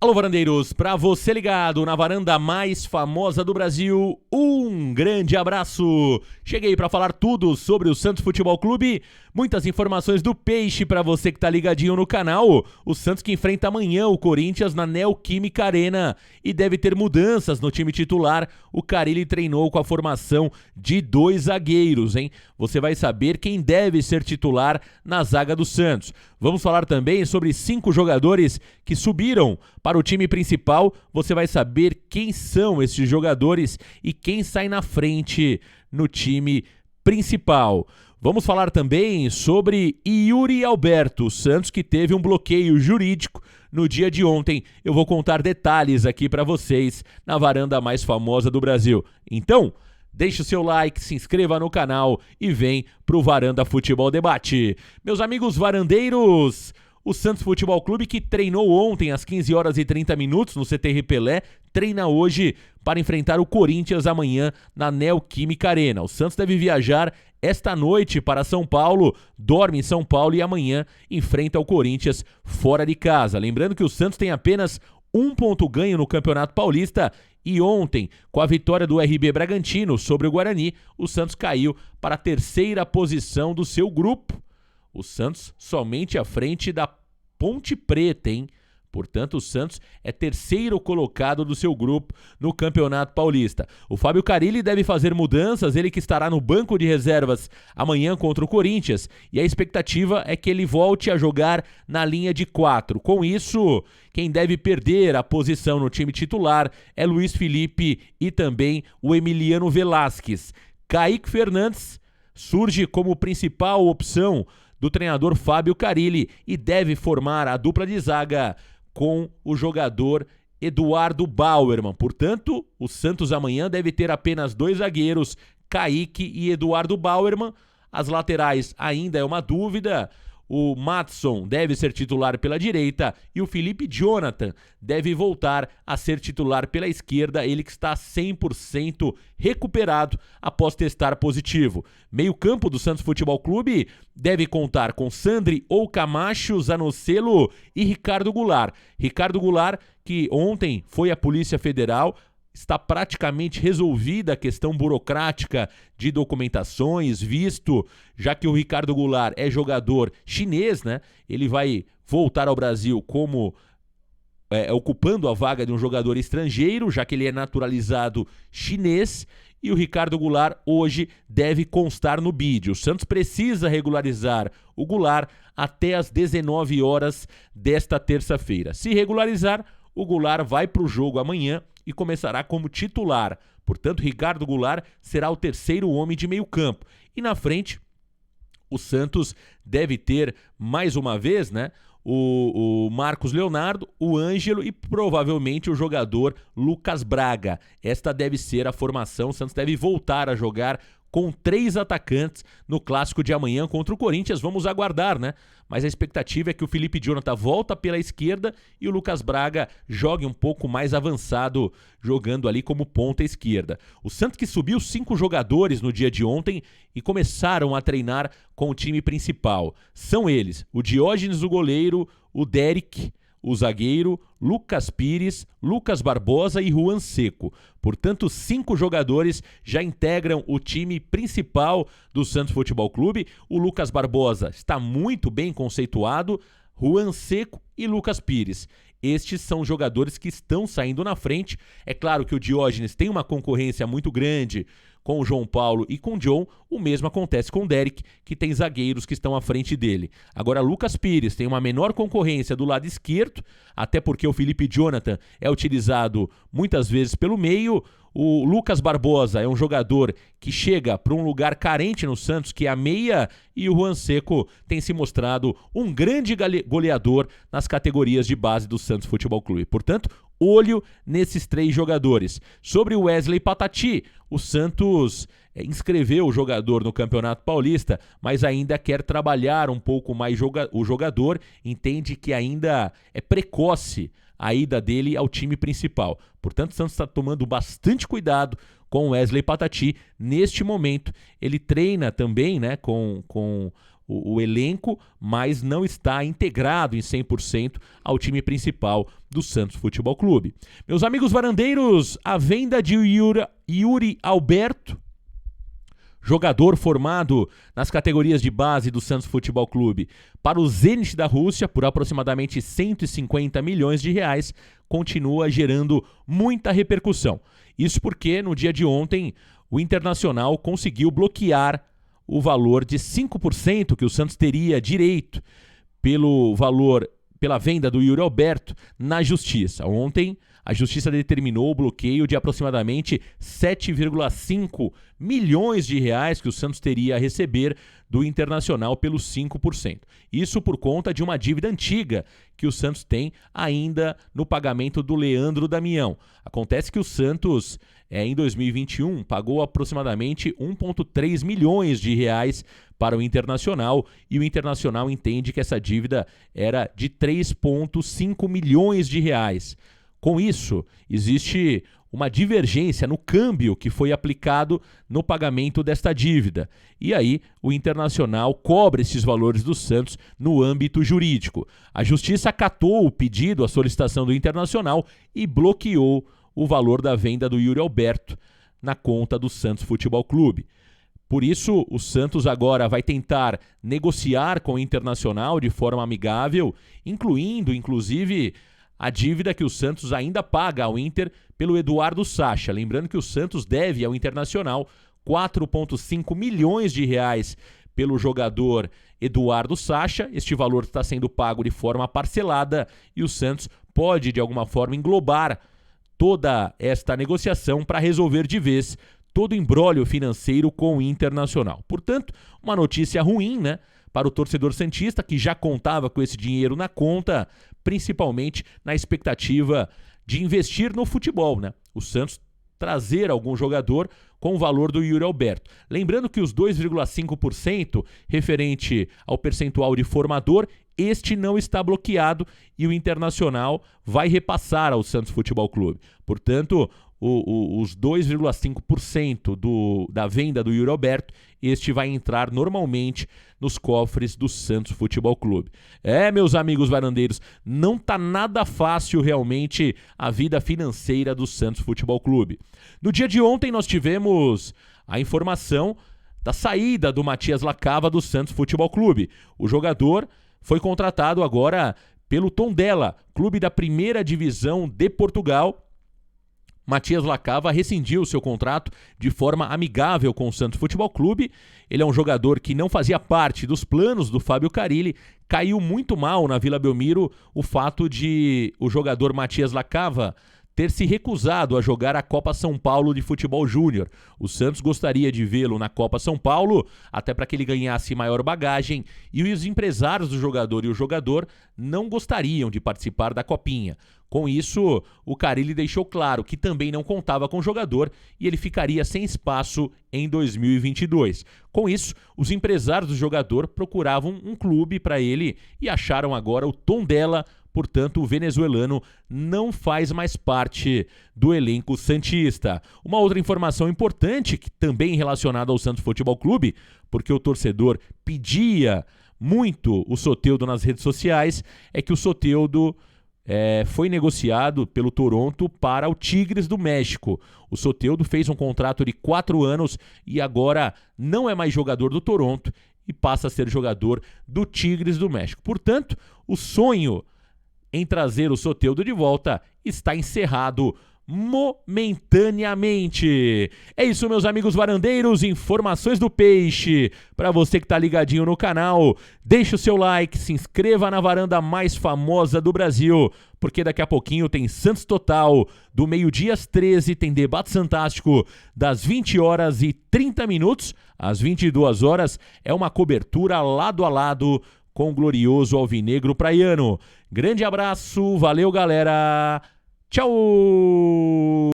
Alô, varandeiros, para você ligado na varanda mais famosa do Brasil, um grande abraço. Cheguei para falar tudo sobre o Santos Futebol Clube, muitas informações do Peixe para você que tá ligadinho no canal. O Santos que enfrenta amanhã o Corinthians na Neoquímica Arena e deve ter mudanças no time titular. O Carille treinou com a formação de 2 zagueiros, hein? Você vai saber quem deve ser titular na zaga do Santos. Vamos falar também sobre 5 jogadores que subiram para o time principal. Você vai saber quem são esses jogadores e quem sai na frente no time principal. Vamos falar também sobre Yuri Alberto Santos, que teve um bloqueio jurídico no dia de ontem. Eu vou contar detalhes aqui para vocês na varanda mais famosa do Brasil. Então, deixe o seu like, se inscreva no canal e vem pro Varanda Futebol Debate. Meus amigos varandeiros, o Santos Futebol Clube, que treinou ontem às 15 horas e 30 minutos no CT Pelé, treina hoje para enfrentar o Corinthians amanhã na Neoquímica Arena. O Santos deve viajar esta noite para São Paulo, dorme em São Paulo e amanhã enfrenta o Corinthians fora de casa. Lembrando que o Santos tem apenas 1 ponto ganho no Campeonato Paulista e ontem, com a vitória do RB Bragantino sobre o Guarani, o Santos caiu para a 3ª posição do seu grupo. O Santos somente à frente da Ponte Preta, hein? Portanto, o Santos é 3º colocado do seu grupo no Campeonato Paulista. O Fábio Carille deve fazer mudanças, ele que estará no banco de reservas amanhã contra o Corinthians, e a expectativa é que ele volte a jogar na linha de 4. Com isso, quem deve perder a posição no time titular é Luiz Felipe e também o Emiliano Velasquez. Kaique Fernandes surge como principal opção do treinador Fábio Carille e deve formar a dupla de zaga com o jogador Eduardo Bauerman. Portanto, o Santos amanhã deve ter apenas 2 zagueiros, Kaique e Eduardo Bauerman. As laterais ainda é uma dúvida. O Maddson deve ser titular pela direita e o Felipe Jonathan deve voltar a ser titular pela esquerda, ele que está 100% recuperado após testar positivo. Meio-campo do Santos Futebol Clube deve contar com Sandri ou Camacho, Zanocelo e Ricardo Goulart. Ricardo Goulart, que ontem foi à Polícia Federal, está praticamente resolvida a questão burocrática de documentações, visto, já que o Ricardo Goulart é jogador chinês, né? Ele vai voltar ao Brasil como ocupando a vaga de um jogador estrangeiro, já que ele é naturalizado chinês, e o Ricardo Goulart hoje deve constar no bid. O Santos precisa regularizar o Goulart até às 19 horas desta terça-feira. Se regularizar, o Goulart vai para o jogo amanhã e começará como titular. Portanto, Ricardo Goulart será o 3º homem de meio campo. E na frente, o Santos deve ter mais uma vez, né, o Marcos Leonardo, o Ângelo e provavelmente o jogador Lucas Braga. Esta deve ser a formação. O Santos deve voltar a jogar com 3 atacantes no clássico de amanhã contra o Corinthians. Vamos aguardar, né? Mas a expectativa é que o Felipe Jonathan volta pela esquerda e o Lucas Braga jogue um pouco mais avançado, jogando ali como ponta esquerda. O Santos que subiu 5 jogadores no dia de ontem e começaram a treinar com o time principal. São eles: o Diógenes, o goleiro, o Derek, o zagueiro, Lucas Pires, Lucas Barbosa e Juan Seco. Portanto, 5 jogadores já integram o time principal do Santos Futebol Clube. O Lucas Barbosa está muito bem conceituado, Juan Seco e Lucas Pires. Estes são jogadores que estão saindo na frente. É claro que o Diógenes tem uma concorrência muito grande com o João Paulo e com o John. O mesmo acontece com o Derek, que tem zagueiros que estão à frente dele. Agora, Lucas Pires tem uma menor concorrência do lado esquerdo, até porque o Felipe Jonathan é utilizado muitas vezes pelo meio. O Lucas Barbosa é um jogador que chega para um lugar carente no Santos, que é a meia, e o Juan Seco tem se mostrado um grande goleador nas categorias de base do Santos Futebol Clube. Portanto, olho nesses 3 jogadores. Sobre o Wesley Patati, o Santos inscreveu o jogador no Campeonato Paulista, mas ainda quer trabalhar um pouco mais o jogador, entende que ainda é precoce a ida dele ao time principal. Portanto, o Santos está tomando bastante cuidado com o Wesley Patati neste momento. Ele treina também, né, com o elenco, mas não está integrado em 100% ao time principal do Santos Futebol Clube. Meus amigos varandeiros, a venda de Yuri Alberto, jogador formado nas categorias de base do Santos Futebol Clube, para o Zenit da Rússia por aproximadamente 150 milhões de reais, continua gerando muita repercussão. Isso porque no dia de ontem o Internacional conseguiu bloquear o valor de 5% que o Santos teria direito pela venda do Yuri Alberto na Justiça. Ontem, a Justiça determinou o bloqueio de aproximadamente 7,5 milhões de reais que o Santos teria a receber do Internacional pelos 5%. Isso por conta de uma dívida antiga que o Santos tem ainda no pagamento do Leandro Damião. Acontece que o Santos, em 2021, pagou aproximadamente 1,3 milhões de reais para o Internacional e o Internacional entende que essa dívida era de 3,5 milhões de reais. Com isso, existe uma divergência no câmbio que foi aplicado no pagamento desta dívida. E aí, o Internacional cobra esses valores do Santos no âmbito jurídico. A Justiça acatou o pedido, a solicitação do Internacional e bloqueou o valor da venda do Yuri Alberto na conta do Santos Futebol Clube. Por isso, o Santos agora vai tentar negociar com o Internacional de forma amigável, inclusive, a dívida que o Santos ainda paga ao Inter pelo Eduardo Sacha. Lembrando que o Santos deve ao Internacional 4,5 milhões de reais pelo jogador Eduardo Sacha. Este valor está sendo pago de forma parcelada e o Santos pode, de alguma forma, englobar toda esta negociação para resolver de vez todo o imbróglio financeiro com o Internacional. Portanto, uma notícia ruim, né, para o torcedor santista que já contava com esse dinheiro na conta, principalmente na expectativa de investir no futebol, né? O Santos trazer algum jogador com o valor do Yuri Alberto. Lembrando que os 2,5% referente ao percentual de formador, este não está bloqueado e o Internacional vai repassar ao Santos Futebol Clube. Portanto, os 2,5% da venda do Yuri Alberto, este vai entrar normalmente nos cofres do Santos Futebol Clube. Meus amigos varandeiros, não tá nada fácil realmente a vida financeira do Santos Futebol Clube. No dia de ontem nós tivemos a informação da saída do Matias Lacava do Santos Futebol Clube. O jogador foi contratado agora pelo Tondela, clube da primeira divisão de Portugal. Matias Lacava rescindiu seu contrato de forma amigável com o Santos Futebol Clube. Ele é um jogador que não fazia parte dos planos do Fábio Carille. Caiu muito mal na Vila Belmiro o fato de o jogador Matias Lacava ter se recusado a jogar a Copa São Paulo de Futebol Júnior. O Santos gostaria de vê-lo na Copa São Paulo, até para que ele ganhasse maior bagagem, e os empresários do jogador e o jogador não gostariam de participar da Copinha. Com isso, o Carille deixou claro que também não contava com o jogador e ele ficaria sem espaço em 2022. Com isso, os empresários do jogador procuravam um clube para ele e acharam agora o Tondela. Portanto, o venezuelano não faz mais parte do elenco santista. Uma outra informação importante, que também relacionada ao Santos Futebol Clube, porque o torcedor pedia muito o Soteldo nas redes sociais, é que o Soteldo foi negociado pelo Toronto para o Tigres do México. O Soteldo fez um contrato de 4 anos e agora não é mais jogador do Toronto e passa a ser jogador do Tigres do México. Portanto, o sonho em trazer o Soteldo de volta está encerrado momentaneamente. É isso, meus amigos varandeiros, informações do Peixe. Para você que tá ligadinho no canal, deixa o seu like, se inscreva na varanda mais famosa do Brasil, porque daqui a pouquinho tem Santos Total, do meio-dia às 13, tem Debate Santástico, das 20h30 às 22h, é uma cobertura lado a lado com o glorioso alvinegro praiano. Grande abraço, valeu galera, tchau!